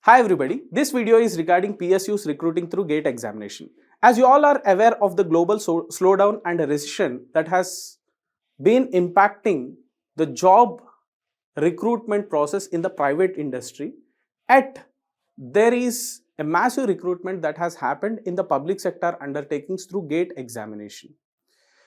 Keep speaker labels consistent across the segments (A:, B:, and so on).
A: Hi everybody, this video is regarding PSUs recruiting through GATE examination. As you all are aware of the global slowdown and a recession that has been impacting the job recruitment process in the private industry, yet there is a massive recruitment that has happened in the public sector undertakings through GATE examination.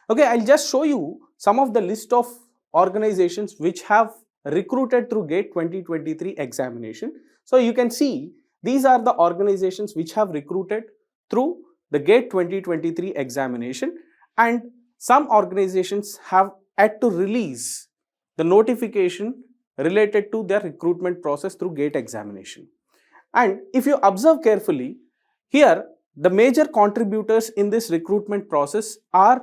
A: Okay, I'll just show you some of the list of organizations which have recruited through GATE 2023 examination. So you can see these are the organizations which have recruited through the GATE 2023 examination, and some organizations have had to release the notification related to their recruitment process through GATE examination. And if you observe carefully, here the major contributors in this recruitment process are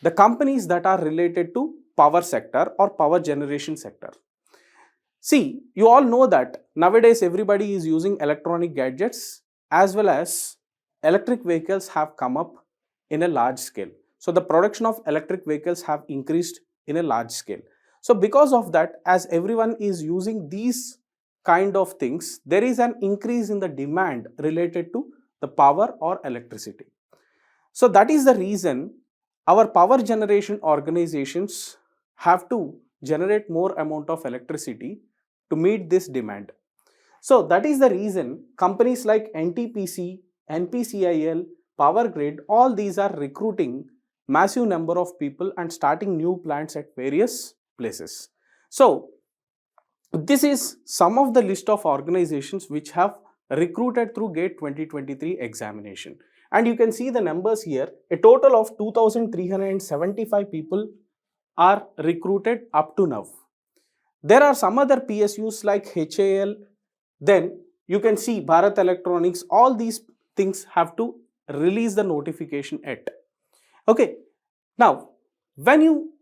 A: the companies that are related to power sector or power generation sector. See, you all know that nowadays everybody is using electronic gadgets as well as electric vehicles have come up in a large scale. So the production of electric vehicles have increased in a large scale. So because of that, as everyone is using these kind of things, there is an increase in the demand related to the power or electricity. So that is the reason our power generation organizations have to generate more amount of electricity to meet this demand. So that is the reason companies like NTPC, NPCIL, Power Grid, all these are recruiting massive number of people and starting new plants at various places. So this is some of the list of organizations which have recruited through GATE 2023 examination. And you can see the numbers here. A total of 2,375 people are recruited up to now. There are some other PSUs like HAL, then you can see Bharat Electronics, all these things have to release the notification yet. Okay, now when you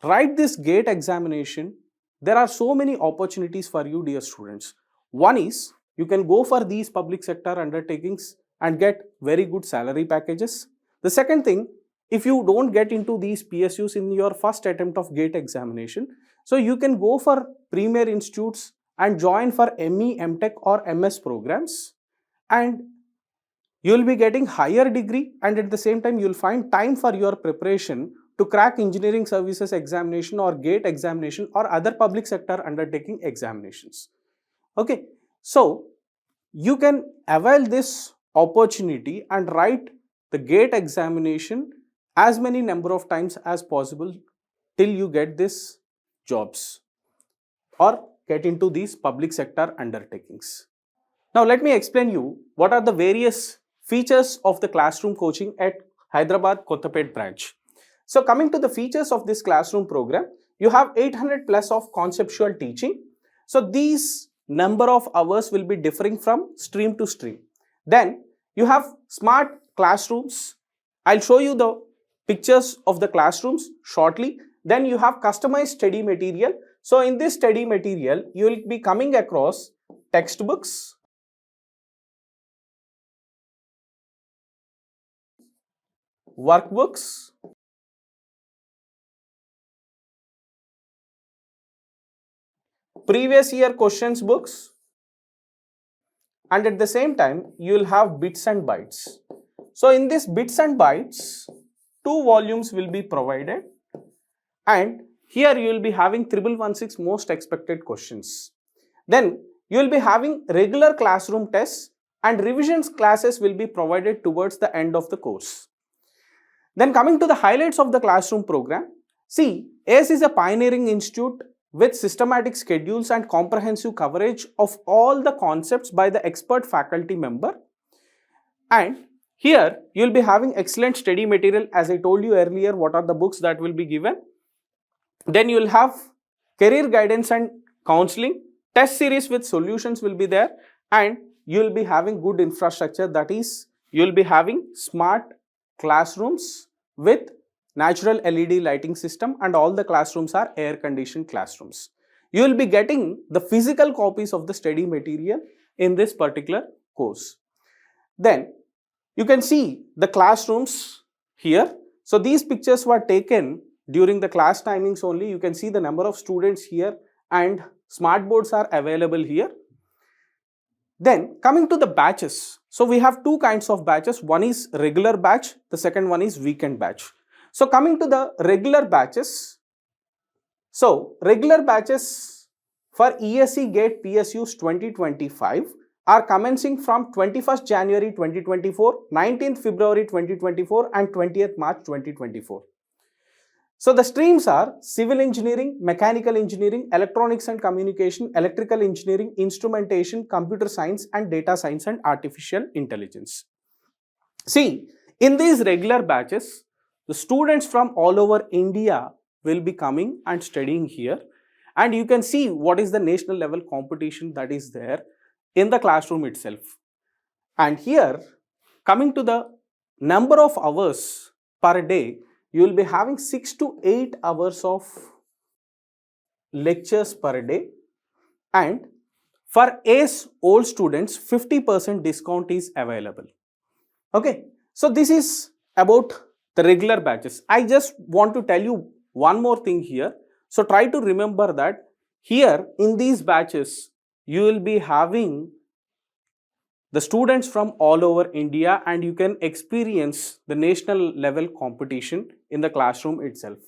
A: write this GATE examination, there are so many opportunities for you, dear students. One is you can go for these public sector undertakings and get very good salary packages. The second thing, if you don't get into these PSUs in your first attempt of GATE examination, so you can go for premier institutes and join for ME, MTech or MS programs, and you will be getting higher degree, and at the same time you will find time for your preparation to crack engineering services examination or GATE examination or other public sector undertaking examinations. Okay, so you can avail this opportunity and write the GATE examination as many number of times as possible till you get this jobs or get into these public sector undertakings. Now let me explain you what are the various features of the classroom coaching at Hyderabad Kottapet branch. So coming to the features of this classroom program, you have 800 plus of conceptual teaching. So these number of hours will be differing from stream to stream. Then you have smart classrooms. I'll show you the pictures of the classrooms shortly. Then you have customized study material. So in this study material, you will be coming across textbooks, workbooks, previous year questions books, and at the same time you will have bits and bytes. So in this bits and bytes, 2 volumes will be provided, and here you will be having 1116 most expected questions. Then you will be having regular classroom tests and revisions classes will be provided towards the end of the course. Then coming to the highlights of the classroom program, see, ACE is a pioneering institute with systematic schedules and comprehensive coverage of all the concepts by the expert faculty member. And here you will be having excellent study material. As I told you earlier, what are the books that will be given. Then you will have career guidance and counseling, test series with solutions will be there, and you will be having good infrastructure, that is you will be having smart classrooms with natural LED lighting system, and all the classrooms are air conditioned classrooms. You will be getting the physical copies of the study material in this particular course. Then you can see the classrooms here. So these pictures were taken during the class timings only. You can see the number of students here and smart boards are available here. Then coming to the batches. So we have two kinds of batches. One is regular batch, the second one is weekend batch. So coming to the regular batches. So regular batches for ESE GATE PSUs 2025 are commencing from 21st January 2024, 19th February 2024 and 20th March 2024. So the streams are civil engineering, mechanical engineering, electronics and communication, electrical engineering, instrumentation, computer science and data science and artificial intelligence. See, in these regular batches, the students from all over India will be coming and studying here, and you can see what is the national level competition that is there in the classroom itself. And here, coming to the number of hours per day, you will be having 6 to 8 hours of lectures per day, and for ACE old students 50% discount is available. Okay, so this is about the regular batches. I just want to tell you one more thing here. So try to remember that here in these batches you will be having the students from all over India, and you can experience the national level competition in the classroom itself.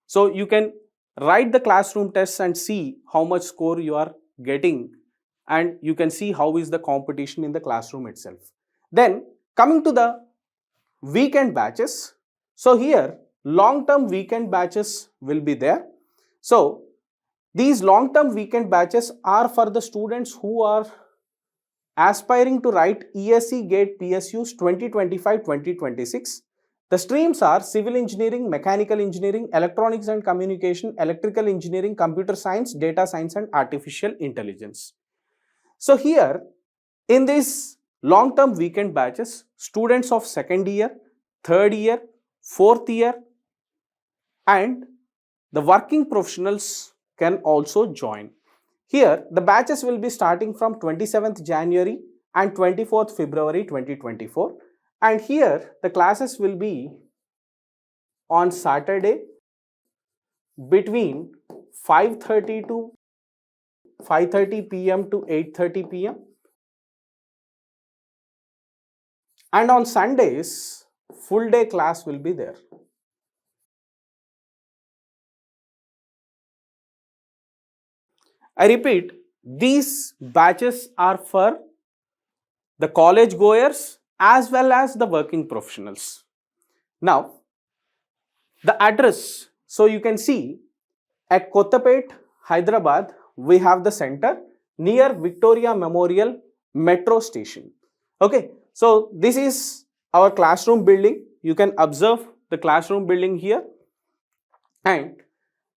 A: So you can write the classroom tests and see how much score you are getting, and you can see how is the competition in the classroom itself. Then coming to the weekend batches. So here long-term weekend batches will be there. So these long-term weekend batches are for the students who are aspiring to write ESE GATE PSUs 2025-2026. The streams are civil engineering, mechanical engineering, electronics and communication, electrical engineering, computer science, data science and artificial intelligence. So here in these long-term weekend batches, students of second year, third year, fourth year and the working professionals can also join. Here the batches will be starting from 27th January and 24th February 2024, and here the classes will be on Saturday between 5:30 to 5:30 p.m. to 8:30 p.m. and on Sundays full day class will be there. I repeat, these batches are for the college goers as well as the working professionals. Now, the address. So you can see at Kottapet, Hyderabad, we have the center near Victoria Memorial Metro Station. Okay, so this is our classroom building. You can observe the classroom building here, and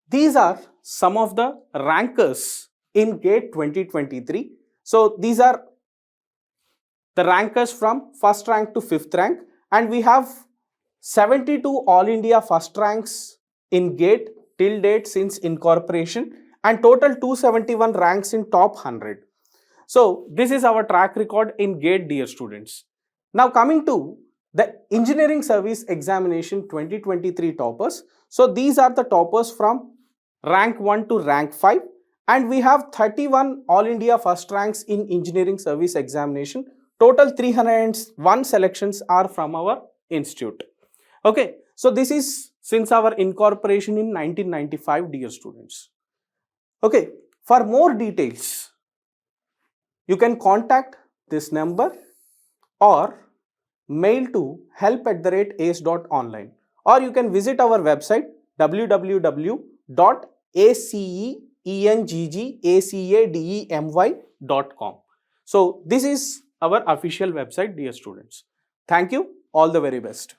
A: these are some of the rankers in GATE 2023. So these are the rankers from first rank to fifth rank, and we have 72 all India first ranks in GATE till date since incorporation, and total 271 ranks in top 100. So this is our track record in GATE, dear students. Now coming to the engineering service examination 2023 toppers. So these are the toppers from rank 1 to rank 5, and we have 31 all India first ranks in engineering service examination. Total 301 selections are from our institute. Okay, so this is since our incorporation in 1995, dear students. Okay, for more details you can contact this number or mail to help@ace.online, or you can visit our website www.aceenggademy.com. So this is our official website, dear students. Thank you. All the very best.